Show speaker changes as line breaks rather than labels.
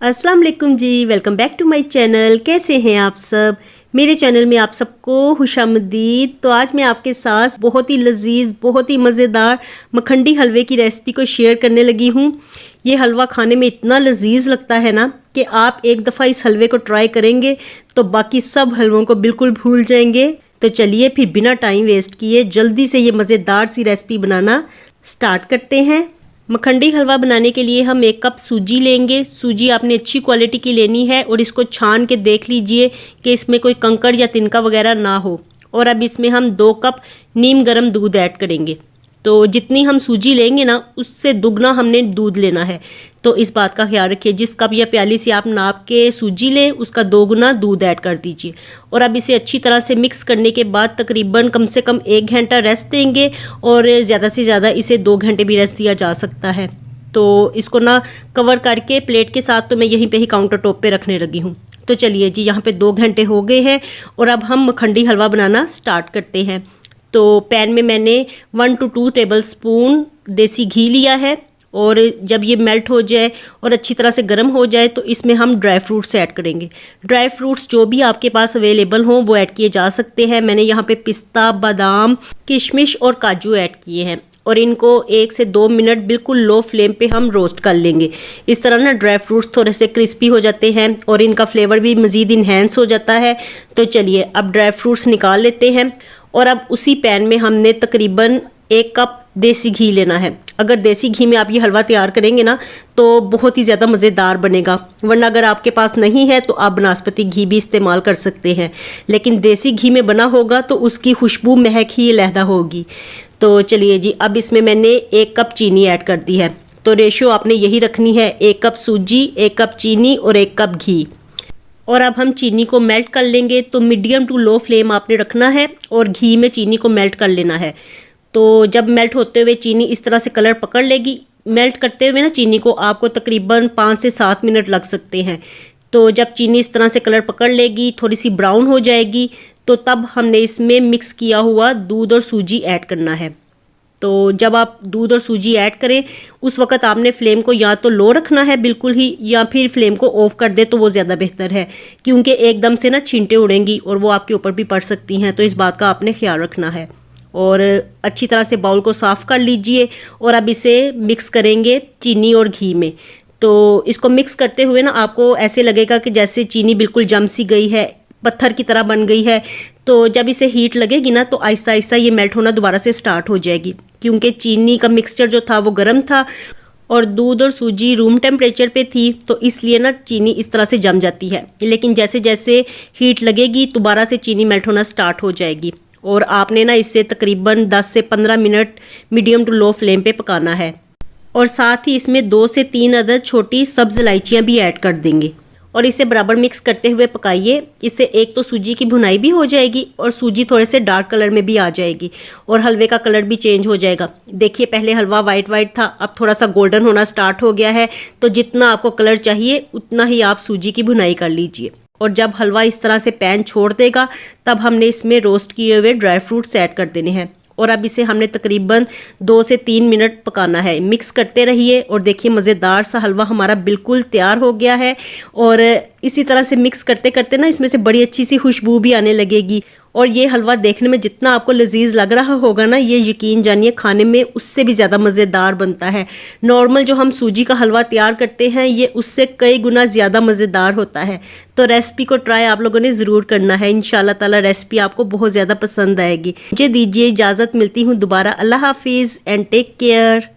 अस्सलाम वालेकुम जी, welcome back to my channel. कैसे हैं आप सब? मेरे चैनल में आप सबको खुशामदीद। तो आज मैं आपके साथ बहुत ही लजीज, बहुत ही मज़ेदार मखंडी हलवे की रेसिपी को शेयर करने लगी हूँ। ये हलवा खाने में इतना लजीज लगता है ना कि आप एक दफ़ा इस हलवे को ट्राई करेंगे तो बाकी सब हलवों को बिल्कुल भूल जाएंगे। तो चलिए फिर बिना टाइम वेस्ट किए जल्दी से ये मज़ेदार सी रेसिपी बनाना स्टार्ट करते हैं। मखंडी हलवा बनाने के लिए हम 1 कप सूजी लेंगे। सूजी आपने अच्छी क्वालिटी की लेनी है और इसको छान के देख लीजिए कि इसमें कोई कंकड़ या तिनका वगैरह ना हो। और अब इसमें हम 2 कप नीम गर्म दूध ऐड करेंगे। तो जितनी हम सूजी लेंगे ना उससे दुगना हमने दूध लेना है। तो इस बात का ख्याल रखिए, जिस कप या प्याली से आप नाप के सूजी लें उसका 2 गुना दूध ऐड कर दीजिए। और अब इसे अच्छी तरह से मिक्स करने के बाद तकरीबन कम से कम 1 घंटा रेस्ट देंगे और ज़्यादा से ज़्यादा इसे 2 घंटे भी रेस्ट दिया जा सकता है। तो इसको ना कवर करके प्लेट के साथ तो मैं यहीं पे ही काउंटर टॉप पे रखने लगी हूँ। तो चलिए जी, यहाँ पे 2 घंटे हो गए हैं और अब हम मखंडी हलवा बनाना स्टार्ट करते हैं। तो पैन में मैंने 1 to 2 टेबल स्पून देसी घी लिया है और जब ये मेल्ट हो जाए और अच्छी तरह से गर्म हो जाए तो इसमें हम ड्राई फ्रूट्स ऐड करेंगे। ड्राई फ्रूट्स जो भी आपके पास अवेलेबल हों वो ऐड किए जा सकते हैं। मैंने यहाँ पे पिस्ता, बादाम, किशमिश और काजू ऐड किए हैं और इनको 1 से 2 मिनट बिल्कुल लो फ्लेम पे हम रोस्ट कर लेंगे। इस तरह ना ड्राई फ्रूट्स थोड़े से क्रिस्पी हो जाते हैं और इनका फ्लेवर भी मज़ीद इन्हेंस हो जाता है। तो चलिए अब ड्राई फ्रूट्स निकाल लेते हैं और अब उसी पैन में हमने तकरीबन 1 कप देसी घी लेना है। अगर देसी घी में आप ये हलवा तैयार करेंगे ना तो बहुत ही ज़्यादा मज़ेदार बनेगा, वरना अगर आपके पास नहीं है तो आप बनास्पति घी भी इस्तेमाल कर सकते हैं। लेकिन देसी घी में बना होगा तो उसकी खुशबू महक ही अलहदा होगी। तो चलिए जी, अब इसमें मैंने 1 कप चीनी ऐड कर दी है। तो रेशो आपने यही रखनी है, 1 कप सूजी, 1 कप चीनी और 1 कप घी। और अब हम चीनी को मेल्ट कर लेंगे। तो मीडियम टू लो फ्लेम आपने रखना है और घी में चीनी को मेल्ट कर लेना है। तो जब मेल्ट होते हुए चीनी इस तरह से कलर पकड़ लेगी, मेल्ट करते हुए ना चीनी को आपको तकरीबन 5 से 7 मिनट लग सकते हैं। तो जब चीनी इस तरह से कलर पकड़ लेगी, थोड़ी सी ब्राउन हो जाएगी, तो तब हमने इसमें मिक्स किया हुआ दूध और सूजी ऐड करना है। तो जब आप दूध और सूजी ऐड करें उस वक़्त आपने फ्लेम को या तो लो रखना है बिल्कुल ही, या फिर फ्लेम को ऑफ कर दे तो वो ज़्यादा बेहतर है, क्योंकि एकदम से ना छींटे उड़ेंगी और वो आपके ऊपर भी पड़ सकती हैं। तो इस बात का आपने ख्याल रखना है। और अच्छी तरह से बाउल को साफ़ कर लीजिए और अब इसे मिक्स करेंगे चीनी और घी में। तो इसको मिक्स करते हुए ना आपको ऐसे लगेगा कि जैसे चीनी बिल्कुल जम सी गई है, पत्थर की तरह बन गई है। तो जब इसे हीट लगेगी ना तो आहिस्ता आहिस्ता ये मेल्ट होना दोबारा से स्टार्ट हो जाएगी, क्योंकि चीनी का मिक्सचर जो था वो गर्म था और दूध और सूजी रूम टेम्परेचर पे थी, तो इसलिए ना चीनी इस तरह से जम जाती है। लेकिन जैसे जैसे हीट लगेगी दोबारा से चीनी मेल्ट होना स्टार्ट हो जाएगी और आपने ना इसे तकरीबन 10 से 15 minute medium to low flame पे पकाना है। और साथ ही इसमें 2 से 3 अदद छोटी सब्ज़ इलायचियाँ भी ऐड कर देंगे और इसे बराबर मिक्स करते हुए पकाइए। इससे एक तो सूजी की भुनाई भी हो जाएगी और सूजी थोड़े से डार्क कलर में भी आ जाएगी और हलवे का कलर भी चेंज हो जाएगा। देखिए पहले हलवा वाइट वाइट था, अब थोड़ा सा गोल्डन होना स्टार्ट हो गया है। तो जितना आपको कलर चाहिए उतना ही आप सूजी की भुनाई कर लीजिए। और जब हलवा इस तरह से पैन छोड़ देगा तब हमने इसमें रोस्ट किए हुए ड्राई फ्रूट्स ऐड कर देने हैं और अब इसे हमने तकरीबन 2 से 3 मिनट पकाना है। मिक्स करते रहिए और देखिए मज़ेदार सा हलवा हमारा बिल्कुल तैयार हो गया है। और इसी तरह से मिक्स करते करते ना इसमें से बड़ी अच्छी सी खुशबू भी आने लगेगी और ये हलवा देखने में जितना आपको लजीज लग रहा होगा ना, ये यकीन जानिए खाने में उससे भी ज़्यादा मज़ेदार बनता है। नॉर्मल जो हम सूजी का हलवा तैयार करते हैं ये उससे कई गुना ज़्यादा मज़ेदार होता है। तो रेसिपी को ट्राई आप लोगों ने ज़रूर करना है। इंशाल्लाह ताला रेसिपी आपको बहुत ज़्यादा पसंद आएगी। मुझे दीजिए इजाज़त, मिलती हूँ दोबारा। अल्लाह हाफिज़ एंड टेक केयर।